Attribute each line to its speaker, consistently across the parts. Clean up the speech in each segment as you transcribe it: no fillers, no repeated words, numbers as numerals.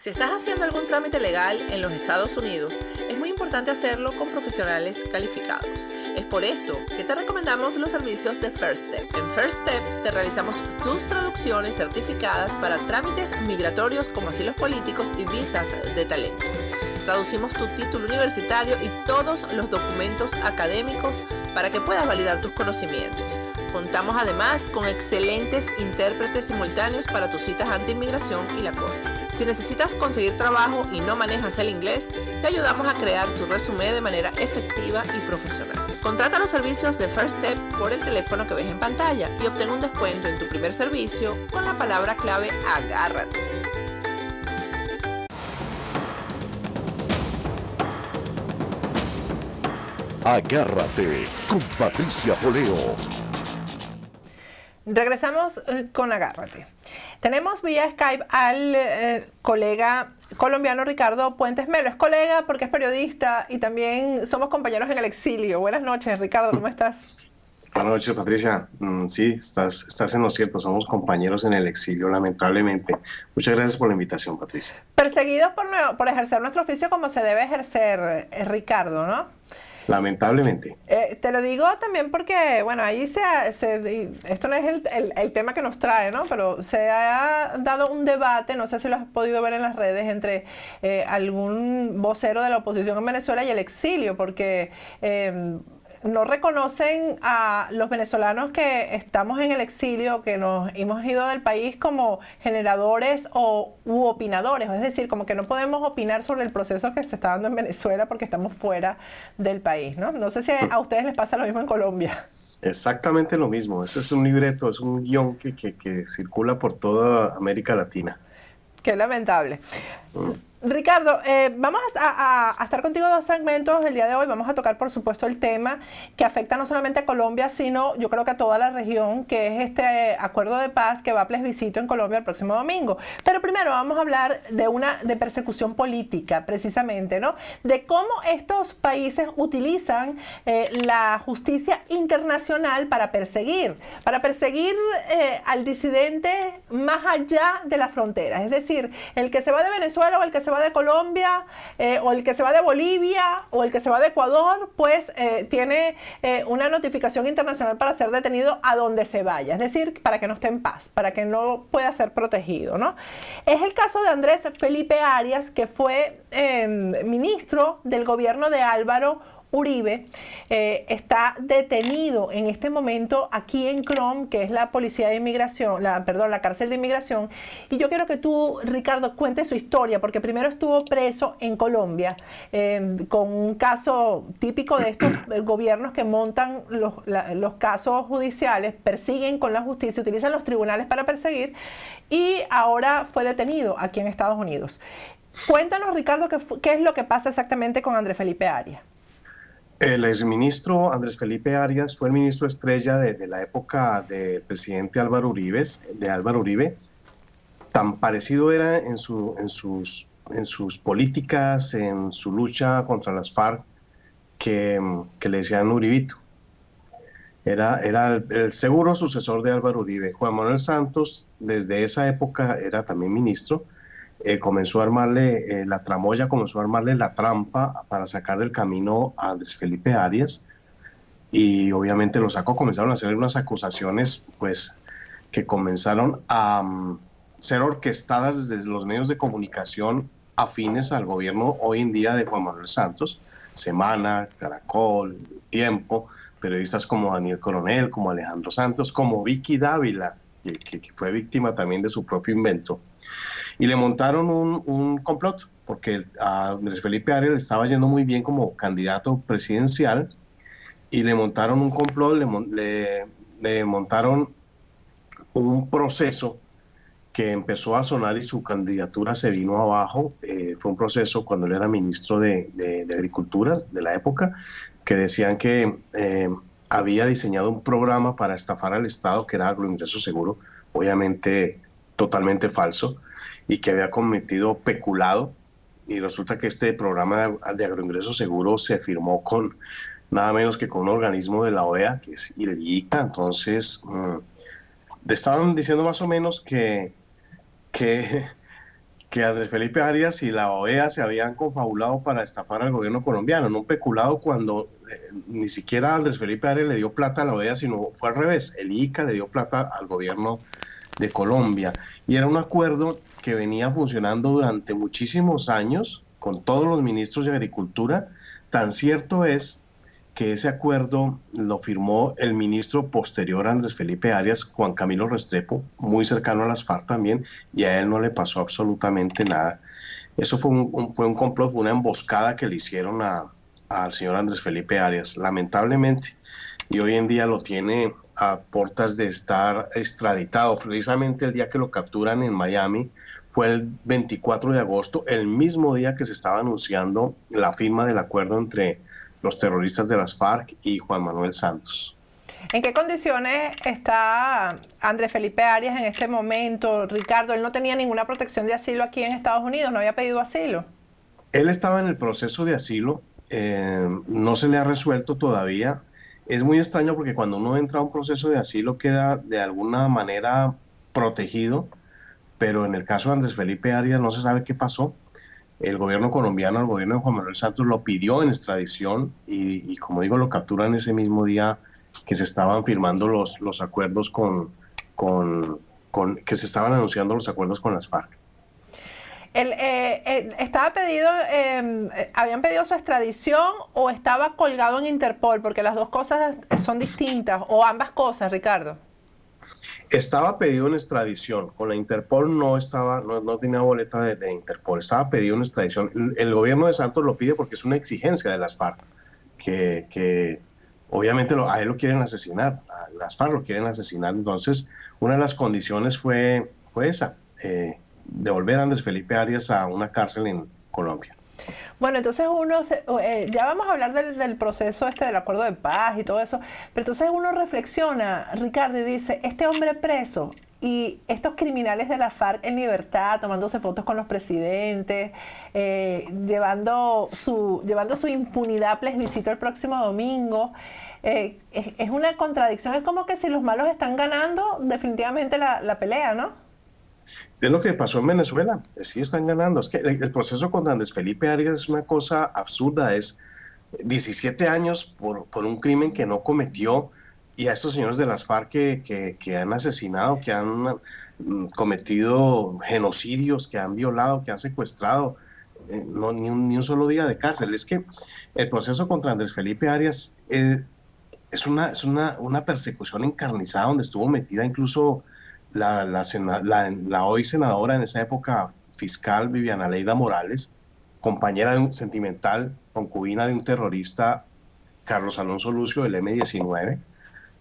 Speaker 1: Si estás haciendo algún trámite legal en los Estados Unidos, es muy importante hacerlo con profesionales calificados. Es por esto que te recomendamos los servicios de First Step. En First Step te realizamos tus traducciones certificadas para trámites migratorios como asilos políticos y visas de talento. Traducimos tu título universitario y todos los documentos académicos para que puedas validar tus conocimientos. Contamos además con excelentes intérpretes simultáneos para tus citas ante inmigración y la corte. Si necesitas conseguir trabajo y no manejas el inglés, te ayudamos a crear tu resumen de manera efectiva y profesional. Contrata los servicios de First Step por el teléfono que ves en pantalla y obtén un descuento en tu primer servicio con la palabra clave Agárrate.
Speaker 2: Agárrate con Patricia Poleo.
Speaker 3: Regresamos con Agárrate. Tenemos vía Skype al colega colombiano Ricardo Puentes Melo. Es colega porque es periodista y también somos compañeros en el exilio. Buenas noches, Ricardo, ¿cómo estás?
Speaker 4: Buenas noches, Patricia. Sí, estás en lo cierto. Somos compañeros en el exilio, lamentablemente. Muchas gracias por la invitación, Patricia.
Speaker 3: Perseguidos por ejercer nuestro oficio como se debe ejercer, Ricardo, ¿no?
Speaker 4: Lamentablemente.
Speaker 3: Te lo digo también porque, bueno, ahí esto no es el tema que nos trae, ¿no? Pero se ha dado un debate, no sé si lo has podido ver en las redes, entre algún vocero de la oposición en Venezuela y el exilio, porque no reconocen a los venezolanos que estamos en el exilio, que nos hemos ido del país como generadores u opinadores, es decir, como que no podemos opinar sobre el proceso que se está dando en Venezuela porque estamos fuera del país, ¿no? No sé si a ustedes les pasa lo mismo en Colombia.
Speaker 4: Exactamente lo mismo. Este es un libreto, es un guión que circula por toda América Latina.
Speaker 3: Qué lamentable. Ricardo, vamos a estar contigo 2 segmentos el día de hoy. Vamos a tocar, por supuesto, el tema que afecta no solamente a Colombia, sino yo creo que a toda la región, que es este acuerdo de paz que va a plebiscito en Colombia el próximo domingo. Pero primero vamos a hablar de persecución política, precisamente, ¿no? De cómo estos países utilizan la justicia internacional para perseguir al disidente más allá de las fronteras. Es decir, el que se va de Venezuela o el que se va de Colombia, o el que se va de Bolivia, o el que se va de Ecuador, pues tiene una notificación internacional para ser detenido a donde se vaya, es decir, para que no esté en paz, para que no pueda ser protegido, ¿no? Es el caso de Andrés Felipe Arias, que fue ministro del gobierno de Álvaro Uribe. Está detenido en este momento aquí en CROM, que es la policía de inmigración, la cárcel de inmigración, y yo quiero que tú, Ricardo, cuentes su historia, porque primero estuvo preso en Colombia, con un caso típico de estos gobiernos que montan los casos judiciales, persiguen con la justicia, utilizan los tribunales para perseguir, y ahora fue detenido aquí en Estados Unidos. Cuéntanos, Ricardo, qué es lo que pasa exactamente con Andrés Felipe Arias.
Speaker 4: El exministro Andrés Felipe Arias fue el ministro estrella de la época del presidente Álvaro Uribe. Tan parecido era en sus políticas, en su lucha contra las FARC, que le decían Uribito. Era el seguro sucesor de Álvaro Uribe. Juan Manuel Santos, desde esa época, era también ministro. Comenzó a armarle la tramoya, comenzó a armarle la trampa para sacar del camino a Andrés Felipe Arias, y obviamente lo sacó. Comenzaron a hacer unas acusaciones pues que comenzaron a ser orquestadas desde los medios de comunicación afines al gobierno hoy en día de Juan Manuel Santos, Semana, Caracol, Tiempo, periodistas como Daniel Coronel, como Alejandro Santos, como Vicky Dávila, que fue víctima también de su propio invento. Y le montaron un complot, porque a Andrés Felipe Arias le estaba yendo muy bien como candidato presidencial, y le montaron un complot, le montaron un proceso que empezó a sonar y su candidatura se vino abajo. Fue un proceso cuando él era ministro de Agricultura de la época, que decían que había diseñado un programa para estafar al Estado, que era Agroingreso Seguro, obviamente totalmente falso, y que había cometido peculado, y resulta que este programa de Agroingreso Seguro se firmó con nada menos que con un organismo de la OEA, que es ILICA. Entonces estaban diciendo más o menos que que Andrés Felipe Arias y la OEA se habían confabulado para estafar al gobierno colombiano, no un peculado cuando ni siquiera Andrés Felipe Arias le dio plata a la OEA, sino fue al revés, el ICA le dio plata al gobierno de Colombia. Y era un acuerdo que venía funcionando durante muchísimos años con todos los ministros de Agricultura. Tan cierto es que ese acuerdo lo firmó el ministro posterior a Andrés Felipe Arias, Juan Camilo Restrepo, muy cercano a las FARC también, y a él no le pasó absolutamente nada. Eso fue un complot, fue una emboscada que le hicieron al señor Andrés Felipe Arias, lamentablemente, y hoy en día lo tiene a puertas de estar extraditado. Precisamente el día que lo capturan en Miami fue el 24 de agosto, el mismo día que se estaba anunciando la firma del acuerdo entre los terroristas de las FARC y Juan Manuel Santos.
Speaker 3: ¿En qué condiciones está Andrés Felipe Arias en este momento, Ricardo? Él no tenía ninguna protección de asilo aquí en Estados Unidos, no había pedido asilo.
Speaker 4: Él estaba en el proceso de asilo, no se le ha resuelto todavía. Es muy extraño porque cuando uno entra a un proceso de asilo queda de alguna manera protegido, pero en el caso de Andrés Felipe Arias no se sabe qué pasó. El gobierno colombiano, el gobierno de Juan Manuel Santos lo pidió en extradición y como digo, lo capturan ese mismo día que se estaban firmando los acuerdos que se estaban anunciando los acuerdos con las FARC.
Speaker 3: ¿Estaba pedido, habían pedido su extradición o estaba colgado en Interpol? Porque las dos cosas son distintas, o ambas cosas, Ricardo.
Speaker 4: Estaba pedido en extradición, con la Interpol no tenía boleta de Interpol, estaba pedido en extradición. El gobierno de Santos lo pide porque es una exigencia de las FARC, que obviamente a él lo quieren asesinar, a las FARC lo quieren asesinar. Entonces, una de las condiciones fue esa, devolver a Andrés Felipe Arias a una cárcel en Colombia.
Speaker 3: Bueno, entonces ya vamos a hablar del proceso del acuerdo de paz y todo eso, pero entonces uno reflexiona, Ricardo, y dice, este hombre preso y estos criminales de la FARC en libertad, tomándose fotos con los presidentes, llevando su impunidad a plebiscito el próximo domingo, es una contradicción, es como que si los malos están ganando definitivamente la pelea, ¿no?
Speaker 4: Es lo que pasó en Venezuela, sí están ganando. Es que el proceso contra Andrés Felipe Arias es una cosa absurda, es 17 años por un crimen que no cometió, y a estos señores de las FARC que han asesinado, que han cometido genocidios, que han violado, que han secuestrado, ni un solo día de cárcel. Es que el proceso contra Andrés Felipe Arias es una persecución encarnizada donde estuvo metida incluso la hoy senadora, en esa época fiscal, Viviana Leida Morales, compañera sentimental, concubina de un terrorista, Carlos Alonso Lucio, del M-19.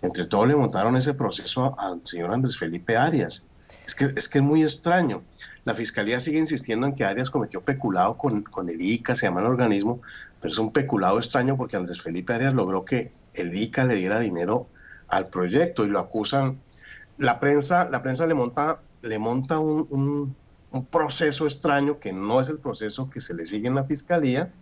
Speaker 4: Entre todos le montaron ese proceso al señor Andrés Felipe Arias. Es que es muy extraño. La fiscalía sigue insistiendo en que Arias cometió peculado con el ICA, se llama el organismo, pero es un peculado extraño porque Andrés Felipe Arias logró que el ICA le diera dinero al proyecto y lo acusan. La prensa le monta un proceso extraño que no es el proceso que se le sigue en la fiscalía,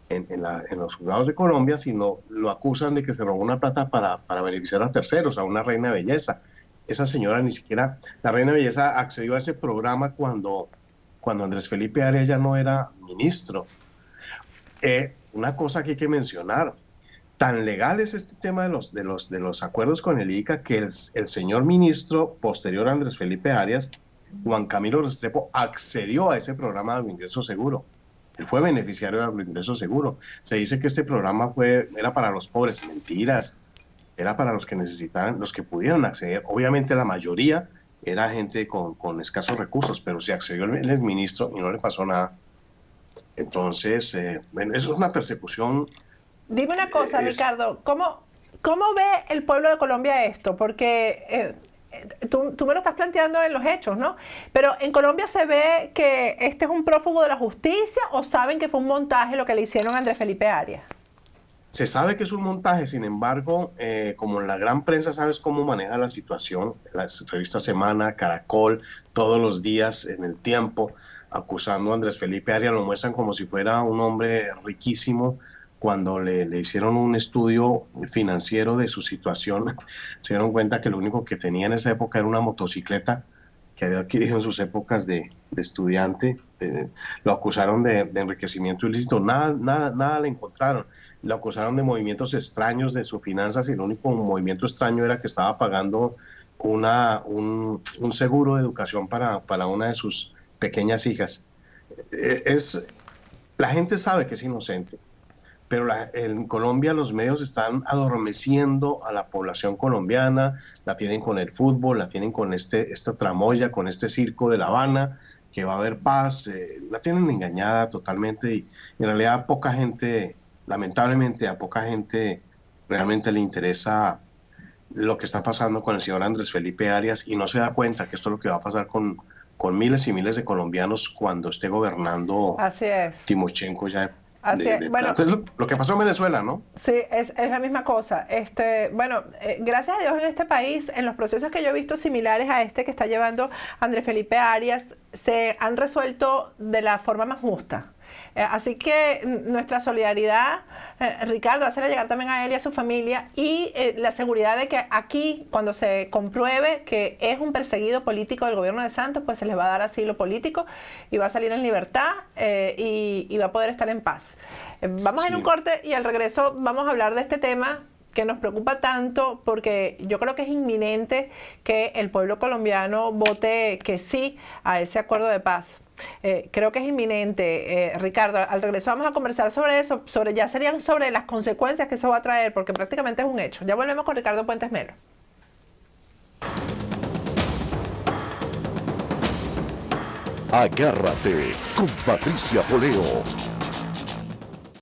Speaker 4: en los juzgados de Colombia, sino lo acusan de que se robó una plata para beneficiar a terceros, a una reina de belleza. Esa señora ni siquiera, la reina de belleza accedió a ese programa cuando Andrés Felipe Arias ya no era ministro. Una cosa que hay que mencionar, tan legal es este tema de los acuerdos con el ICA que el señor ministro posterior a Andrés Felipe Arias, Juan Camilo Restrepo, accedió a ese programa de ingreso seguro. Él fue beneficiario del ingreso seguro. Se dice que este programa era para los pobres. Mentiras. Era para los que necesitaban, los que pudieran acceder. Obviamente la mayoría era gente con escasos recursos, pero se accedió el exministro y no le pasó nada. Entonces, bueno, eso es una persecución.
Speaker 3: Dime una cosa, Ricardo, ¿cómo ve el pueblo de Colombia esto? Porque tú me lo estás planteando en los hechos, ¿no? Pero en Colombia se ve que este es un prófugo de la justicia, ¿o saben que fue un montaje lo que le hicieron a Andrés Felipe Arias?
Speaker 4: Se sabe que es un montaje, sin embargo, como la gran prensa sabes cómo maneja la situación, la revista Semana, Caracol, todos los días en El Tiempo, acusando a Andrés Felipe Arias, lo muestran como si fuera un hombre riquísimo. Cuando le hicieron un estudio financiero de su situación, se dieron cuenta que lo único que tenía en esa época era una motocicleta que que había adquirido en sus épocas de estudiante. Lo acusaron de enriquecimiento ilícito, nada le encontraron. Lo acusaron de movimientos extraños de sus finanzas y el único movimiento extraño era que estaba pagando un seguro de educación para una de sus pequeñas hijas. La gente sabe que es inocente, pero en Colombia los medios están adormeciendo a la población colombiana, la tienen con el fútbol, la tienen con esta tramoya, con este circo de La Habana, que va a haber paz, la tienen engañada totalmente y en realidad poca gente, lamentablemente a poca gente realmente le interesa lo que está pasando con el señor Andrés Felipe Arias y no se da cuenta que esto es lo que va a pasar con miles y miles de colombianos cuando esté gobernando Timochenko ya. Bueno, lo que pasó en Venezuela, ¿no?
Speaker 3: Sí, es la misma cosa. Bueno, gracias a Dios en este país, en los procesos que yo he visto similares a este que está llevando Andrés Felipe Arias, se han resuelto de la forma más justa. Así que nuestra solidaridad, Ricardo, hacerle llegar también a él y a su familia y la seguridad de que aquí, cuando se compruebe que es un perseguido político del gobierno de Santos, pues se les va a dar asilo político y va a salir en libertad y va a poder estar en paz. Vamos a ir a un corte y al regreso vamos a hablar de este tema que nos preocupa tanto porque yo creo que es inminente que el pueblo colombiano vote que sí a ese acuerdo de paz. Creo que es inminente, Ricardo. Al regreso vamos a conversar sobre eso, ya serían sobre las consecuencias que eso va a traer, porque prácticamente es un hecho. Ya volvemos con Ricardo Puentes Melo.
Speaker 2: Agárrate con Patricia Poleo.